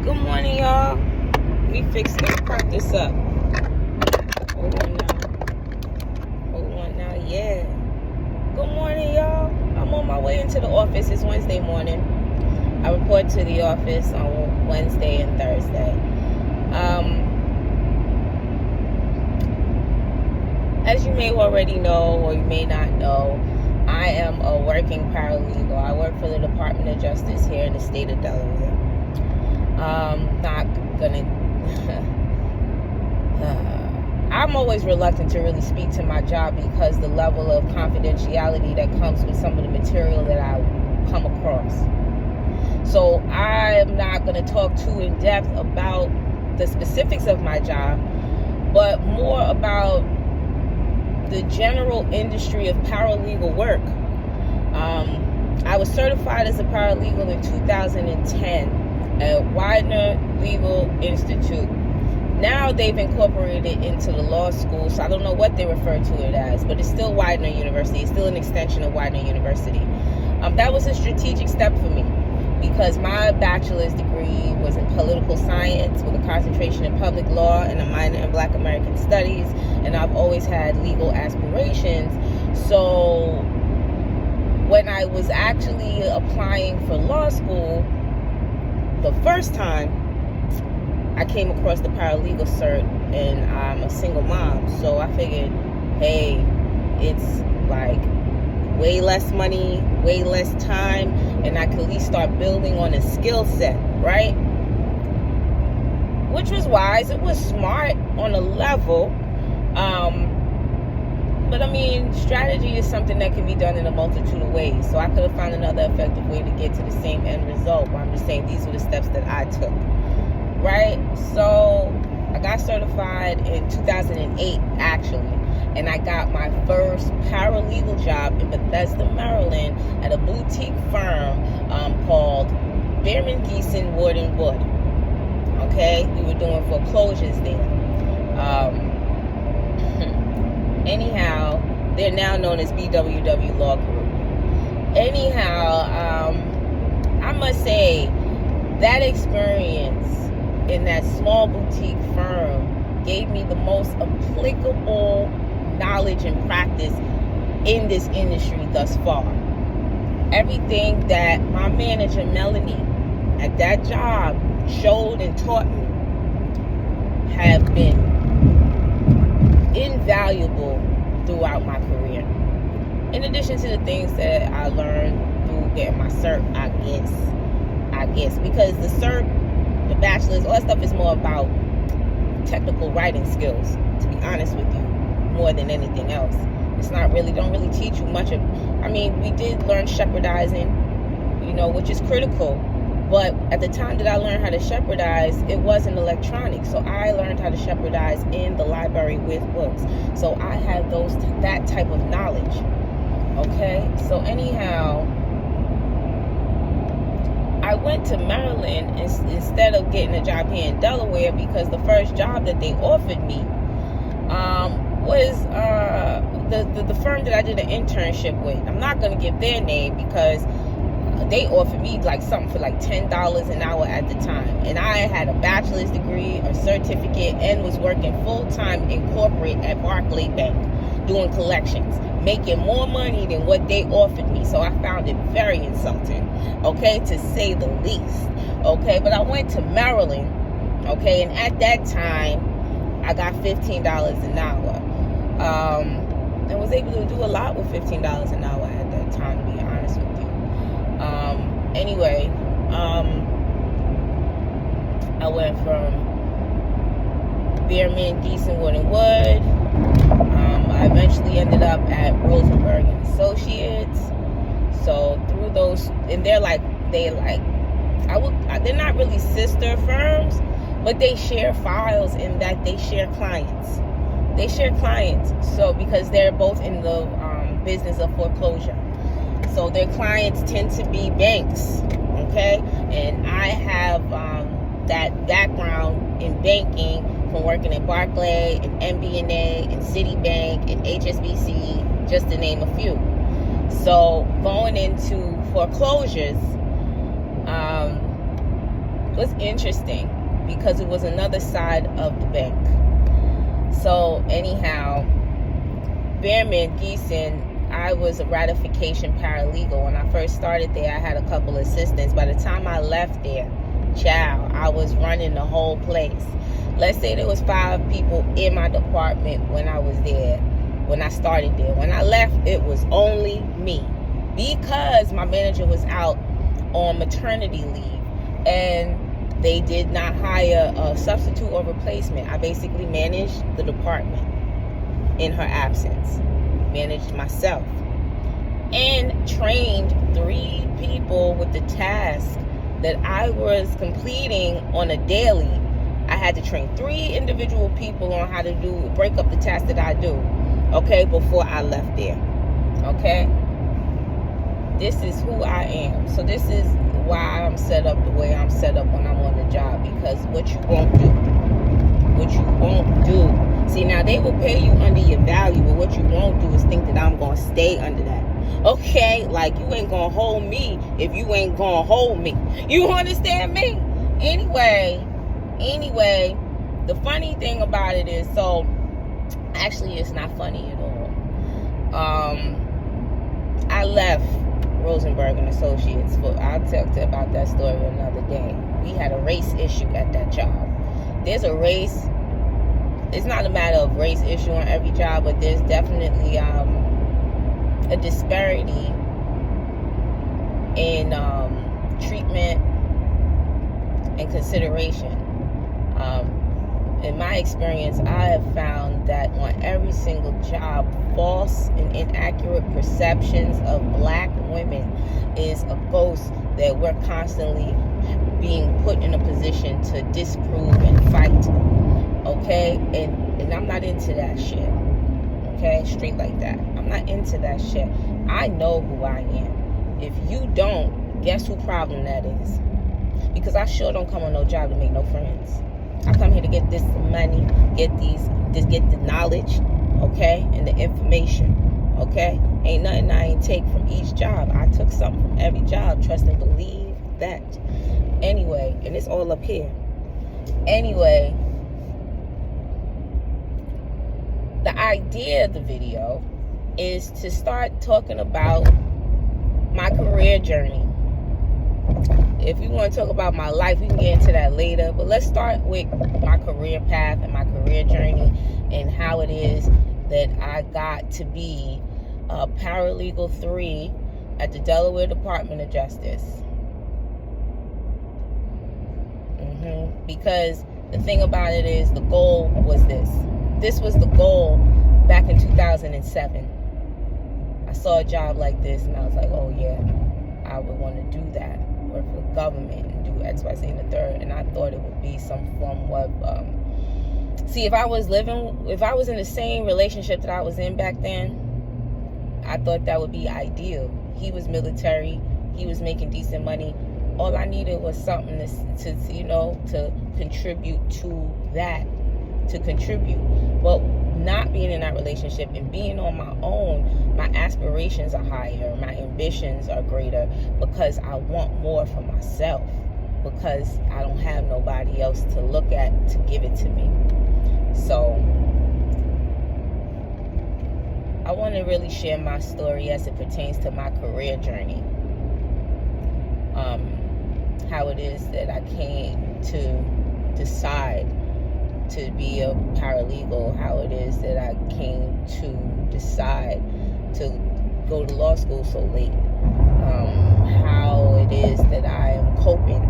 Good morning, y'all. We fixing to crack this up. Hold on now. Yeah. Good morning, y'all. I'm on my way into the office. It's Wednesday morning. I report to the office on Wednesday and Thursday. As you may already know, or you may not know, I am a working paralegal. I work for the Department of Justice here in the state of Delaware. I'm always reluctant to really speak to my job because the level of confidentiality that comes with some of the material that I come across. So I am not going to talk too in depth about the specifics of my job, but more about the general industry of paralegal work. I was certified as a paralegal in 2010 at Widener Legal Institute. Now they've incorporated it into the law school, so I don't know what they refer to it as, but it's still Widener University. It's still an extension of Widener University. That was a strategic step for me because my bachelor's degree was in political science with a concentration in public law and a minor in Black American studies, and I've always had legal aspirations. So when I was actually applying for law school the first time, I came across the paralegal cert, and I'm a single mom, so I figured, hey, it's like way less money, way less time, and I could at least start building on a skill set, right? Which was wise. It was smart on a level. But I mean, strategy is something that can be done in a multitude of ways. So I could have found another effective way to get to the same end result. But I'm just saying these were the steps that I took, right? So I got certified in 2008, actually. And I got my first paralegal job in Bethesda, Maryland at a boutique firm called Behrman, Geeson, Wood & Wood. Okay? We were doing foreclosures there. Anyhow, they're now known as BWW Law Group. Anyhow, I must say that experience in that small boutique firm gave me the most applicable knowledge and practice in this industry thus far. Everything that my manager Melanie at that job showed and taught me have been invaluable throughout my career. In addition to the things that I learned through getting my cert, I guess, because the cert, the bachelor's, all that stuff is more about technical writing skills, to be honest with you, more than anything else. It's not really, don't really teach you much of, we did learn shepherdizing, which is critical, but at the time that I learned how to shepherdize, it wasn't electronic, so I learned how to shepherdize in the library with books, so I had that type of knowledge, okay? So anyhow, I went to Maryland instead of getting a job here in Delaware because the first job that they offered me was the firm that I did an internship with. I'm not going to give their name because they offered me like something for like $10 an hour at the time. And I had a bachelor's degree, a certificate, and was working full-time in corporate at Barclay Bank doing collections, making more money than what they offered me. So I found it very insulting, okay, to say the least, okay? But I went to Maryland, okay, and at that time, I got $15 an hour, and was able to do a lot with $15 an hour at that time, to be honest with you. Anyway, I went from Behrman, Geeson, Wood & Wood. I eventually ended up at Rosenberg and Associates. So through those, and they're not really sister firms, but they share files in that they share clients. So because they're both in the business of foreclosure. So their clients tend to be banks, okay? And I have that background in banking from working at Barclay and MBNA and Citibank and HSBC, just to name a few. So going into foreclosures, was interesting because it was another side of the bank. So anyhow, Behrman Geeson, I was a ratification paralegal. When I first started there, I had a couple assistants. By the time I left there, I was running the whole place. Let's say there was 5 people in my department when I was there, when I started there. When I left, it was only me, because my manager was out on maternity leave and they did not hire a substitute or replacement. I basically managed the department in her absence, managed myself, and trained 3 people with the task that I was completing on a daily. I had to train 3 individual people on how to break up the tasks that I do, okay, before I left there, okay? This is who I am. So this is why I'm set up the way I'm set up when I'm on the job, because what you won't do. See, now they will pay you under your value, but what you won't do is think that I'm going to stay under that. Okay? Like, you ain't going to hold me if you ain't going to hold me. You understand me? Anyway, the funny thing about it is, so, actually, it's not funny at all. I left Rosenberg and Associates. I'll talk about that story another day. We had a race issue at that job. There's a race. It's not a matter of race issue on every job, but there's definitely a disparity in treatment and consideration. In my experience, I have found that on every single job, false and inaccurate perceptions of black women is a ghost that we're constantly being put in a position to disprove and fight. Okay? And I'm not into that shit. Okay? Straight like that. I'm not into that shit. I know who I am. If you don't, guess who problem that is? Because I sure don't come on no job to make no friends. I come here to get this money, get the knowledge, okay, and the information, okay? Ain't nothing I ain't take from each job. I took something from every job. Trust and believe that. Anyway, and it's all up here. Anyway, the idea of the video is to start talking about my career journey. If you want to talk about my life, we can get into that later. But let's start with my career path and my career journey and how it is that I got to be a Paralegal 3 at the Delaware Department of Justice. Because the thing about it is, the goal was this. This was the goal back in 2007. I saw a job like this and I was like, oh yeah, I would want to do that. Work for the government and do X, Y, Z, and the third. And I thought it would be some form of see, if I was in the same relationship that I was in back then, I thought that would be ideal. He was military, he was making decent money. All I needed was something to contribute to that, but not being in that relationship and being on my own, my aspirations are higher, my ambitions are greater, because I want more for myself, because I don't have nobody else to look at to give it to me. So I want to really share my story as it pertains to my career journey. How it is that I came to decide to be a paralegal, how it is that I came to decide to go to law school so late, how it is that I am coping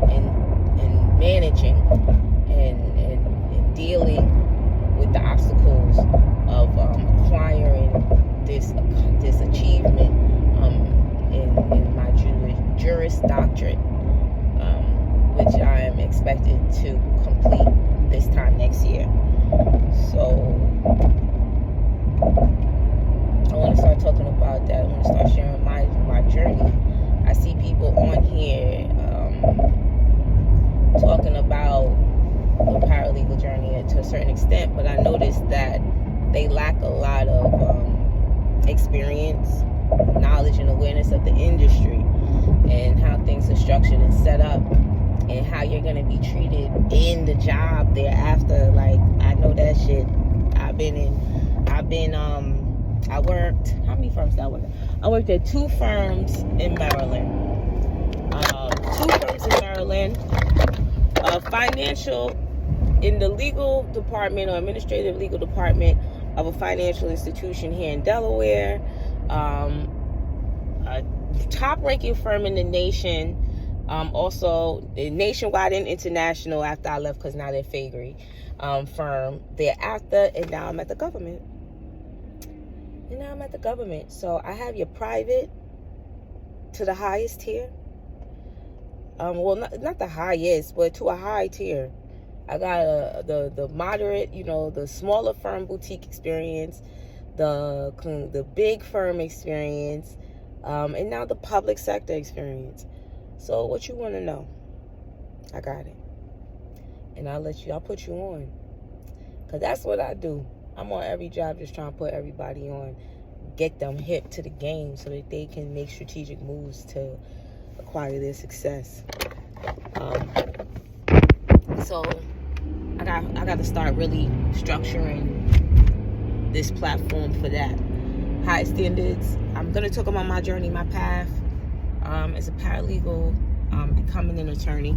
and managing and dealing with the obstacles of acquiring this achievement in my Juris Doctorate, which I am expected to complete this time next year. So I want to start talking about that. I want to start sharing my journey. I see people on here talking about the paralegal journey to a certain extent, but I noticed that they lack a lot of experience, knowledge, and awareness of the industry and how things are structured and set up. and how you're gonna be treated in the job thereafter. Like, I know that shit. I worked, how many firms did I work at? I worked at 2 firms in Maryland. 2 firms in Maryland. Financial, in the legal department or administrative legal department of a financial institution here in Delaware. A top-ranking firm in the nation. Also nationwide and international after I left, because now they're Fagery firm thereafter, and now I'm at the government. So I have your private to the highest tier. Well, not the highest, but to a high tier. I got the moderate, the smaller firm boutique experience, the big firm experience, and now the public sector experience. So what you want to know? I got it. And I'll put you on. Because that's what I do. I'm on every job just trying to put everybody on. Get them hip to the game so that they can make strategic moves to acquire their success. So I got to start really structuring this platform for that. High standards. I'm going to talk about my journey, my path as a paralegal, becoming an attorney.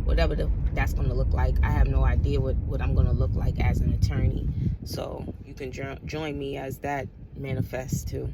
Whatever that's going to look like. I have no idea what I'm going to look like as an attorney. So you can join me as that manifests too.